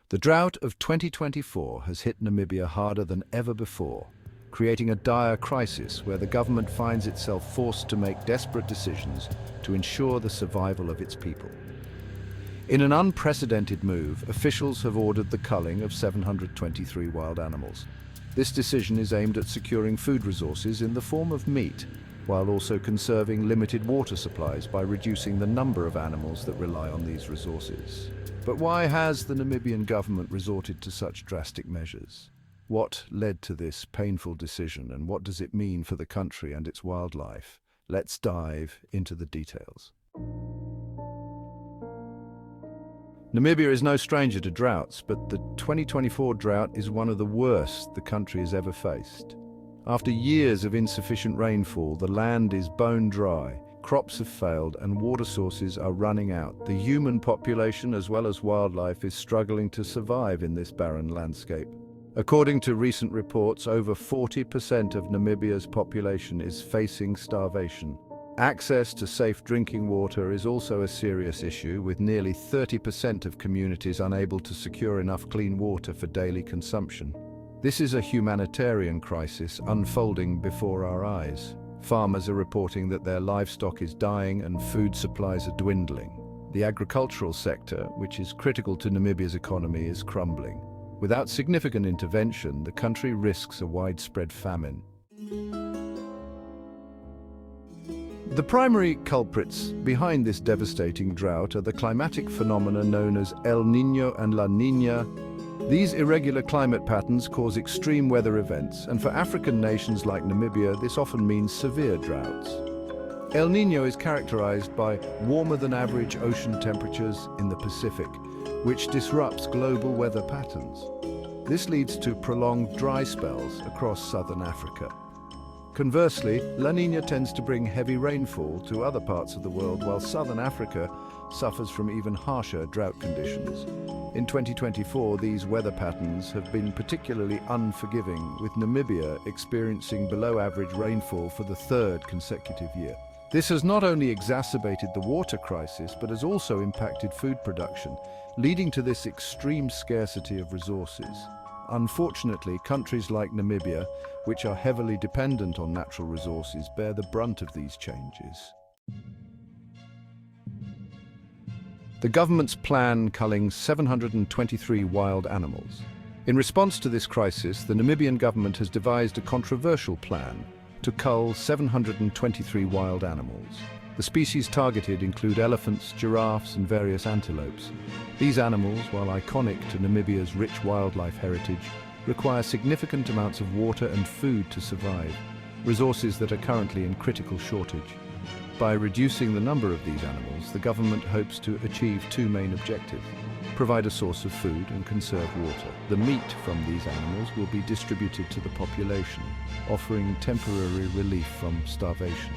The drought of 2024 has hit Namibia harder than ever before, creating a dire crisis where the government finds itself forced to make desperate decisions to ensure the survival of its people. In an unprecedented move, officials have ordered the culling of 723 wild animals. This decision is aimed at securing food resources in the form of meat, while also conserving limited water supplies by reducing the number of animals that rely on these resources. But why has the Namibian government resorted to such drastic measures? What led to this painful decision, and what does it mean for the country and its wildlife? Let's dive into the details. Namibia is no stranger to droughts, but the 2024 drought is one of the worst the country has ever faced. After years of insufficient rainfall, the land is bone dry, crops have failed, and water sources are running out. The human population, as well as wildlife, is struggling to survive in this barren landscape. According to recent reports, over 40% of Namibia's population is facing starvation. Access to safe drinking water is also a serious issue, with nearly 30% of communities unable to secure enough clean water for daily consumption. This is a humanitarian crisis unfolding before our eyes. Farmers are reporting that their livestock is dying and food supplies are dwindling. The agricultural sector, which is critical to Namibia's economy, is crumbling. Without significant intervention, the country risks a widespread famine. The primary culprits behind this devastating drought are the climatic phenomena known as El Niño and La Niña. These irregular climate patterns cause extreme weather events, and for African nations like Namibia, this often means severe droughts. El Niño is characterized by warmer-than-average ocean temperatures in the Pacific, which disrupts global weather patterns. This leads to prolonged dry spells across southern Africa. Conversely, La Niña tends to bring heavy rainfall to other parts of the world, while southern Africa suffers from even harsher drought conditions. In 2024, these weather patterns have been particularly unforgiving, with Namibia experiencing below-average rainfall for the third consecutive year. This has not only exacerbated the water crisis, but has also impacted food production, leading to this extreme scarcity of resources. Unfortunately, countries like Namibia, which are heavily dependent on natural resources, bear the brunt of these changes. The government's plan culling 723 wild animals. In response to this crisis, the Namibian government has devised a controversial plan to cull 723 wild animals. The species targeted include elephants, giraffes, and various antelopes. These animals, while iconic to Namibia's rich wildlife heritage, require significant amounts of water and food to survive, resources that are currently in critical shortage. By reducing the number of these animals, the government hopes to achieve two main objectives: provide a source of food and conserve water. The meat from these animals will be distributed to the population, offering temporary relief from starvation.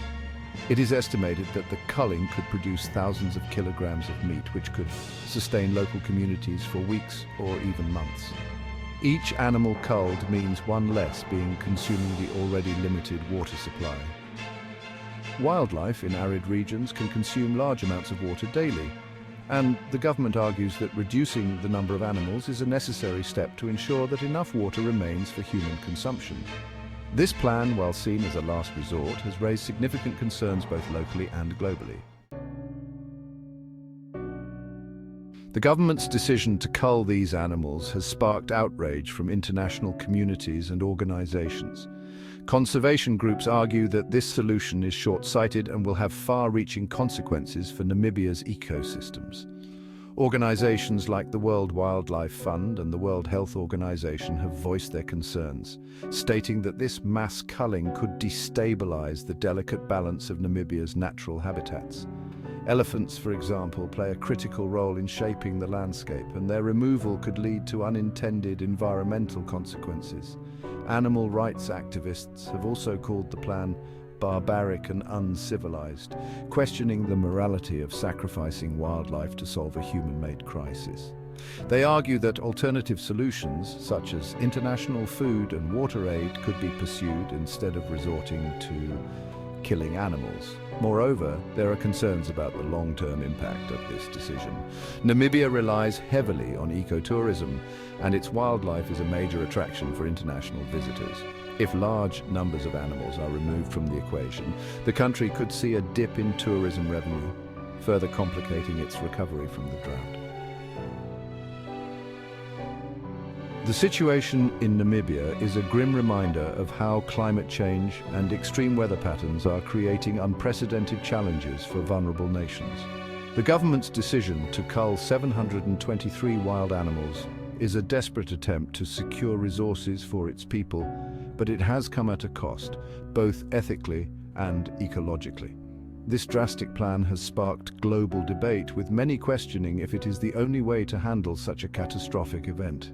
It is estimated that the culling could produce thousands of kilograms of meat, which could sustain local communities for weeks or even months. Each animal culled means one less being consuming the already limited water supply. Wildlife in arid regions can consume large amounts of water daily, and the government argues that reducing the number of animals is a necessary step to ensure that enough water remains for human consumption. This plan, while seen as a last resort, has raised significant concerns both locally and globally. The government's decision to cull these animals has sparked outrage from international communities and organizations. Conservation groups argue that this solution is short-sighted and will have far-reaching consequences for Namibia's ecosystems. Organizations like the World Wildlife Fund and the World Health Organization have voiced their concerns, stating that this mass culling could destabilize the delicate balance of Namibia's natural habitats. Elephants, for example, play a critical role in shaping the landscape, and their removal could lead to unintended environmental consequences. Animal rights activists have also called the plan barbaric and uncivilized, questioning the morality of sacrificing wildlife to solve a human-made crisis. They argue that alternative solutions, such as international food and water aid, could be pursued instead of resorting to killing animals. Moreover, there are concerns about the long-term impact of this decision. Namibia relies heavily on ecotourism, and its wildlife is a major attraction for international visitors. If large numbers of animals are removed from the equation, the country could see a dip in tourism revenue, further complicating its recovery from the drought. The situation in Namibia is a grim reminder of how climate change and extreme weather patterns are creating unprecedented challenges for vulnerable nations. The government's decision to cull 723 wild animals is a desperate attempt to secure resources for its people, but it has come at a cost, both ethically and ecologically. This drastic plan has sparked global debate, with many questioning if it is the only way to handle such a catastrophic event.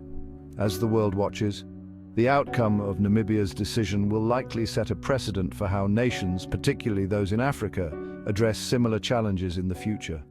As the world watches, the outcome of Namibia's decision will likely set a precedent for how nations, particularly those in Africa, address similar challenges in the future.